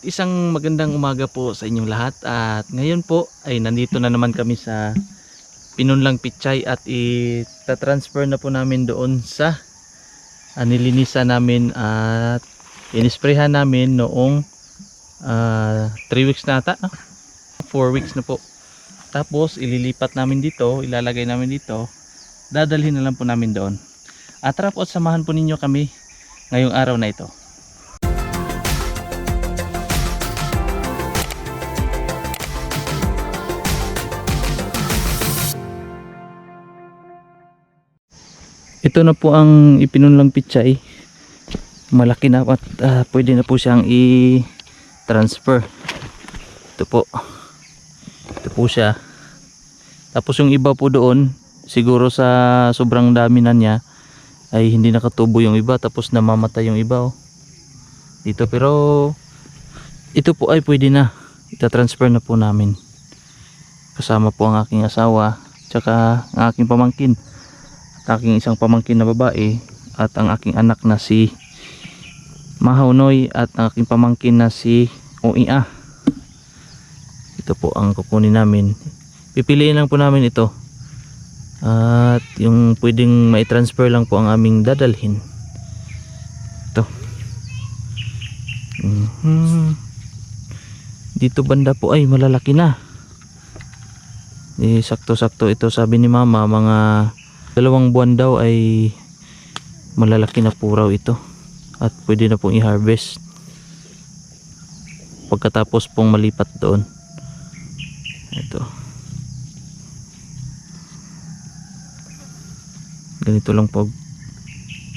Isang magandang umaga po sa inyong lahat at ngayon po ay nandito na naman kami sa Pinunlang Pichay at ita-transfer na po namin doon sa nilinisan namin at inisprehan namin noong 3 weeks na ata, no? 4 weeks na po. Tapos ililipat namin dito, ilalagay namin dito, dadalhin na lang po namin doon. At tara po at samahan po ninyo kami ngayong araw na ito. Ito na po ang ipinunlang pichay. Malaki na at pwede na po siyang i-transfer. Ito po. Ito po siya. Tapos yung iba po doon, siguro sa sobrang dami na niya, ay hindi nakatubo yung iba. Tapos namamatay yung iba. Oh. Dito pero, ito po ay pwede na. Ita-transfer na po namin. Kasama po ang aking asawa, tsaka ang aking pamangkin. Aking isang pamangkin na babae at ang aking anak na si Mahaunoy at ang aking pamangkin na si Oia. Ito po ang kukunin namin. Pipiliin lang po namin ito. At yung pwedeng mai-transfer lang po ang aming dadalhin. Ito. Dito banda po ay malalaki na. Sakto-sakto ito sabi ni mama, mga 2 buwan daw ay malalaki na po raw ito at pwede na pong i-harvest pagkatapos pong malipat doon. Ito ganito lang po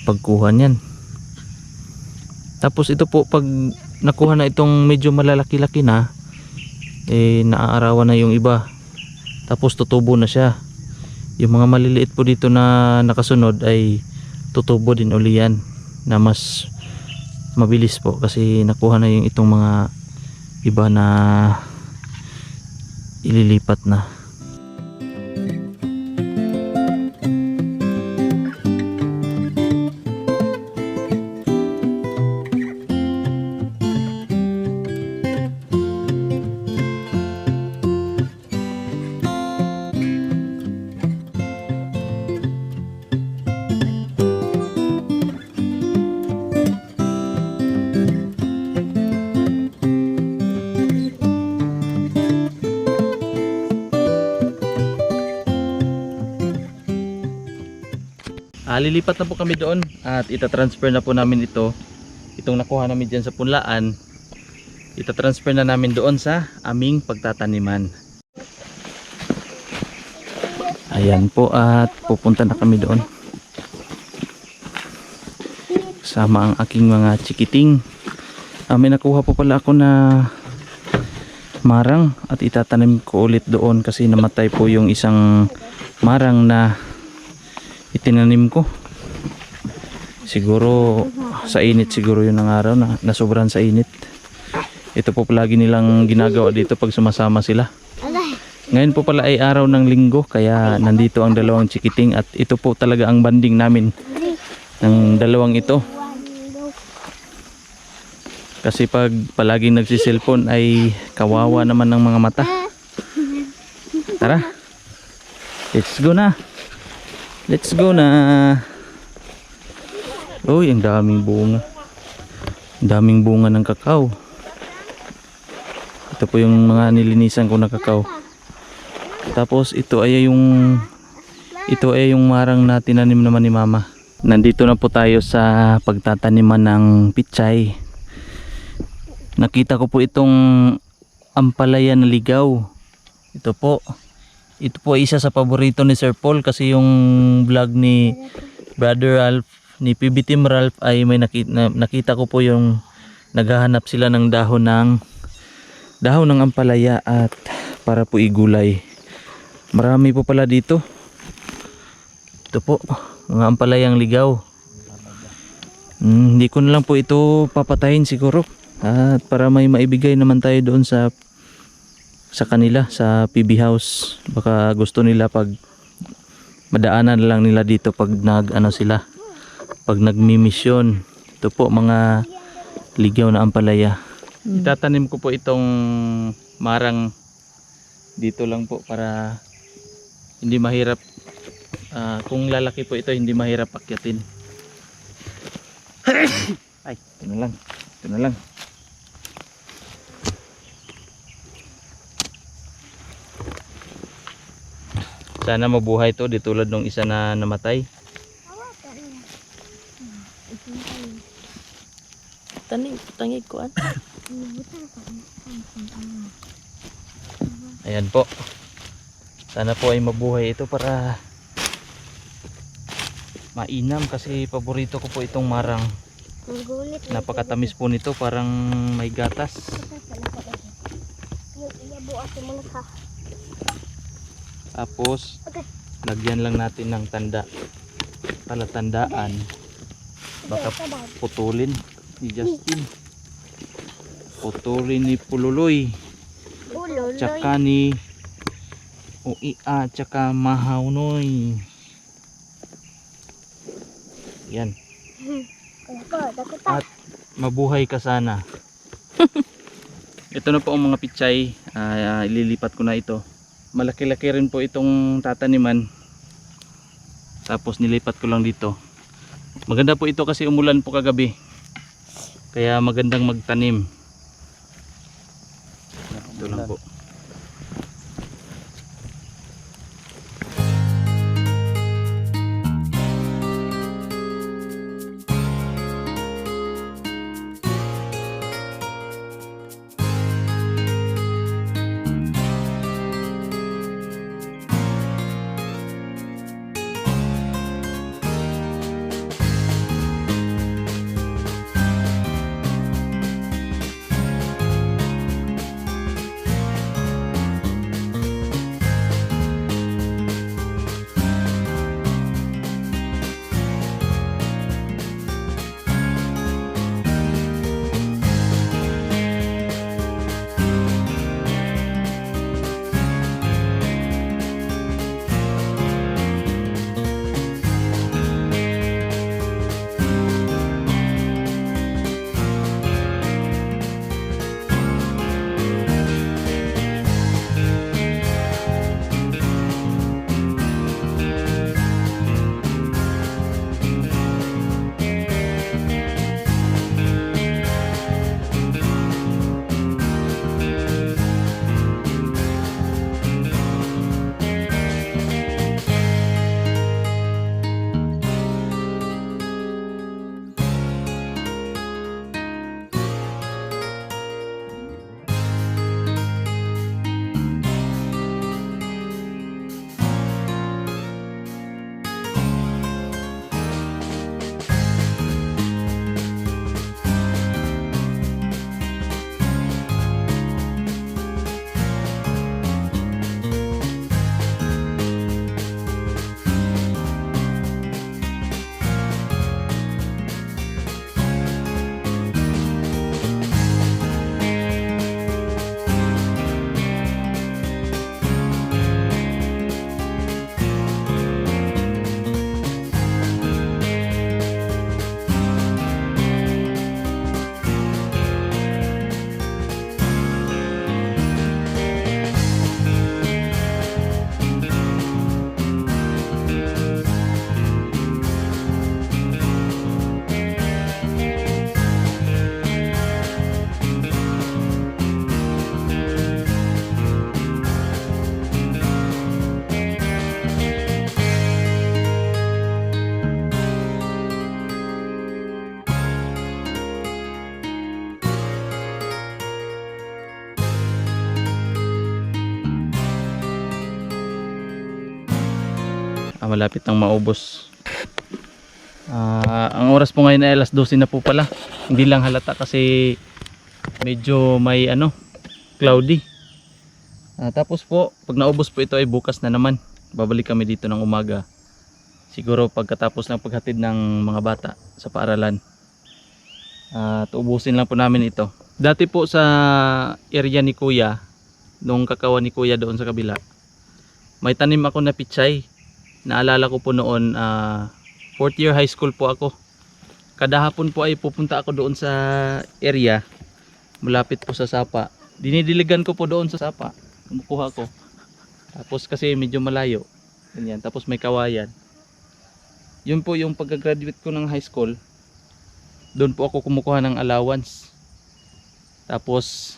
pagkuha niyan. Tapos ito po pag nakuha na itong medyo malalaki-laki na, naaarawan na yung iba, tapos tutubo na siya. Yung mga maliliit po dito na nakasunod ay tutubo din uli yan na mas mabilis po kasi nakuha na yung itong mga iba na ililipat na. Lilipat na po kami doon at ita-transfer na po namin itong nakuha namin dyan sa punlaan, ita-transfer na namin doon sa aming pagtataniman. Ayan po at pupunta na kami doon kasama ang aking mga chikiting. May nakuha po pala ako na marang at itatanim ko ulit doon kasi namatay po yung isang marang na itinanim ko. Siguro sa init siguro yun ang araw na nasobrahan sa init. Ito po palagi nilang ginagawa dito pag sumasama sila. Ngayon po pala ay araw ng linggo kaya nandito ang dalawang chikiting at ito po talaga ang banding namin ng dalawang ito. Kasi pag palaging nagsiselfon ay kawawa naman ng mga mata. Tara, let's go na. Let's go na. Uy, ang daming bunga. Ang daming bunga ng kakao. Ito po yung mga nilinisan ko na kakao. Tapos ito ay yung marang na tinanim naman ni mama. Nandito na po tayo sa pagtataniman ng pichay. Nakita ko po itong ampalaya na ligaw. Ito po ay isa sa paborito ni Sir Paul kasi yung vlog ni Brother Ralph, ni PB Team Ralph ay may nakita ko po yung naghahanap sila ng dahon ng ampalaya at para po igulay. Marami po pala dito. Ito po, mga ampalayang ligaw. Hindi ko na lang po ito papatayin siguro at para may maibigay naman tayo doon sa kanila sa PB House. Baka gusto nila pag madaanan lang nila dito pag pag nagmi-mission. Ito po mga ligaw na ampalaya. Itatanim ko po itong marang dito lang po para hindi mahirap. Kung lalaki po ito, hindi mahirap akyatin. Ay, ito na lang. Ito na lang. Sana mabuhay to, di tulad nung isa na namatay. Tangig ko an. Ayan po. Sana po ay mabuhay ito para mainam, kasi paborito ko po itong marang. Napakatamis po nito, parang may gatas. Tapos lagyan lang natin ng tanda, palatandaan. Baka putulin ni Justin, putulin ni Pululoy, tsaka ni Uia, tsaka Mahaunoy. Yan. At mabuhay ka sana. Ito na po ang mga pichay. Ililipat ko na ito. Malaki-laki rin po itong tataniman. Tapos nilipat ko lang dito. Maganda po ito kasi umulan po kagabi. Kaya magandang magtanim. Ito lang po. Malapit nang maubos. Ang oras po ngayon ay alas 12 na po pala. Hindi lang halata kasi medyo may cloudy. Tapos po pag naubos po ito ay bukas na naman. Babalik kami dito ng umaga. Siguro pagkatapos ng paghatid ng mga bata sa paaralan. At ubusin lang po namin ito. Dati po sa area ni Kuya, nung kakawan ni Kuya doon sa kabila, may tanim ako na pichay. Naalala ko po noon, 4th year high school po ako. Kada hapon po ay pupunta ako doon sa area malapit po sa sapa. Dinidiligan ko po doon sa sapa. Kumukuha ko. Tapos kasi medyo malayo. Ganyan. Tapos may kawayan. Yun po yung pagka-graduate ko ng high school. Doon po ako kumukuha ng allowance. Tapos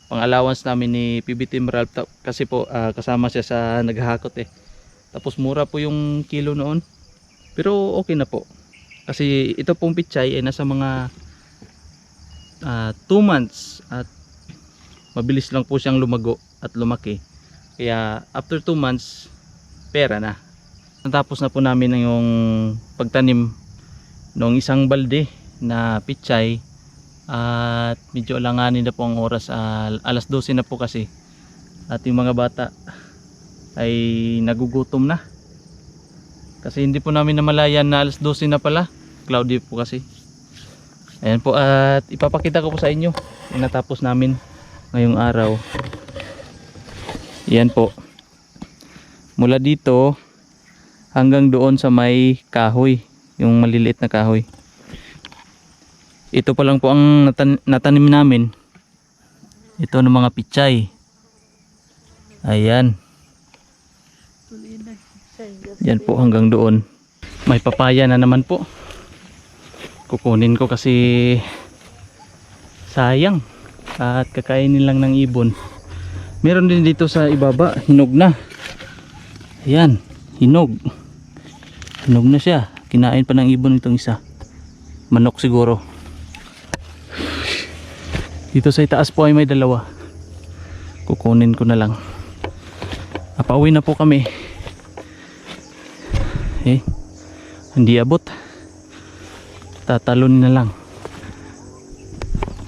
pang allowance namin ni PBT Ralph kasi po kasama siya sa naghahakot eh. Tapos mura po yung kilo noon. Pero okay na po. Kasi ito pong pichay ay nasa mga 2 months at mabilis lang po siyang lumago at lumaki. Kaya after 2 months pera na. Natapos na po namin yung pagtanim ng isang balde na pichay at medyo alanganin na po ang oras, alas 12 na po kasi at yung mga bata ay nagugutom na kasi hindi po namin namalayan na alas 12 na pala, cloudy po kasi. Ayan po, at ipapakita ko po sa inyo yung natapos namin ngayong araw. Yan po, mula dito hanggang doon sa may kahoy, yung maliliit na kahoy. Ito pa lang po ang natanim namin. Ito ng mga pichay. Ayan. Yan po hanggang doon. May papaya na naman po. Kukunin ko kasi sayang. At kakainin lang ng ibon. Meron din dito sa ibaba. Hinog na. Ayan. Hinog. Hinog na siya. Kinain pa ng ibon itong isa. Manok siguro. Dito sa itaas po ay may dalawa. Kukunin ko na lang. Pauwi na po kami. Hindi abot. Tatalon na lang.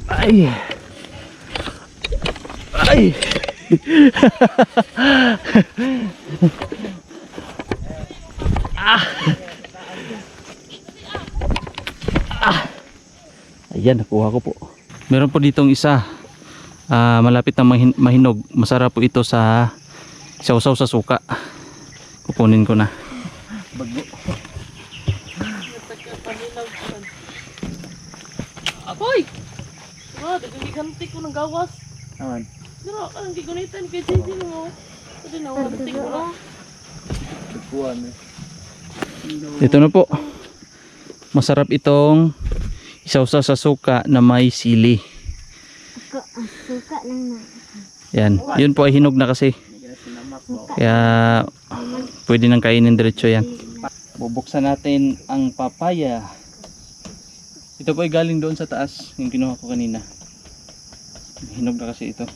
Ay. Ay. Ayan, nakuha ko po. Meron po ditong isa. Malapit na mahinog. Masarap po ito sa sausaw sa suka. Kukunin ko na. Bago. Akoy! Dagang-giganti ko ng gawas. Aman. Pero ang gigunitan kay JJ mo. Pwede na, ganti ko na. Ito na po. Masarap itong isawsaw sa suka na may sili. Suka lang na. Yan. Yun po ay hinog na kasi. Kaya pwede nang kainin diretso yan. Bubuksan natin ang papaya. Ito po ay galing doon sa taas. Yung kinuha ko kanina. Hinog na kasi ito.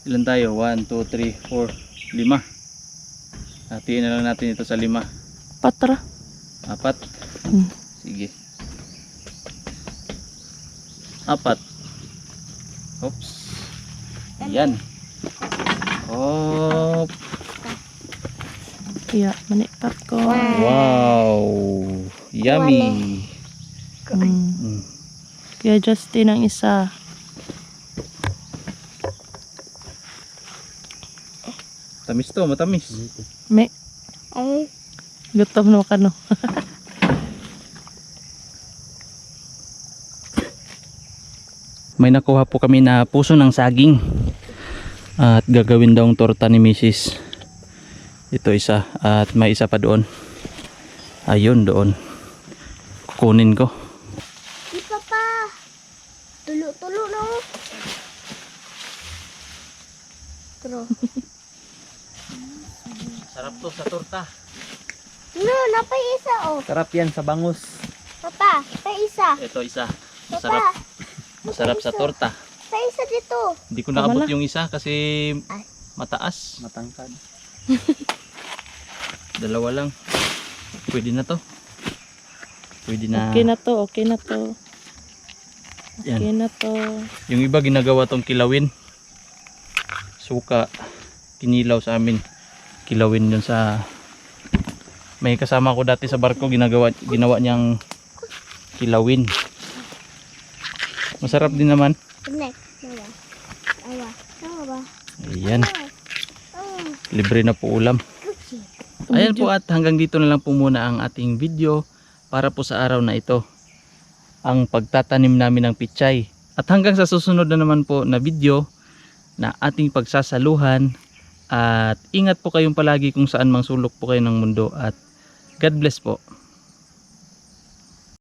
Ilan tayo? 1, 2, 3, 4, 5. Hatiin na lang natin ito sa 5. Patra. 4. Sige. 4. Oops. Yan. Oh. Iya, manipat ko. Wow. Yummy. Kaya Justin ang isa. Tamis to, matamis. May Ay, gutom na ka no. May nakuha po kami na puso ng saging. At gagawin daw ang torta ni Mrs. Ito isa. At may isa pa doon. Ayun doon. Kukunin ko. di papa. Tulo-tulo na mo. Pero, Sarap to sa torta. no, napay isa oh. Sarap yan sa bangus. Papa, pay isa. Ito isa. Papa, Masarap. Masarap sa torta. pay isa dito. Hindi ko naabot Tama na. yung isa kasi Ay. mataas. Matangkad. Dalawa lang. Pwede na to. Pwede na. Okay na to, okay na to. Yan. Okay na to. Yung iba ginagawa tong kilawin. Suka. Kinilaw sa amin. Kilawin yun sa... May kasama ko dati sa barko ginawa niyang kilawin. Masarap din naman. Next, nawa. Awa, nawa ba? Ayan. Oh, Libre na po ulam. cookie. Ayan po, at hanggang dito na lang po muna ang ating video para po sa araw na ito. Ang pagtatanim namin ng pichay At hanggang sa susunod na naman po na video na ating pagsasaluhan, at ingat po kayong palagi kung saan mang sulok po kayo ng mundo, at God bless po.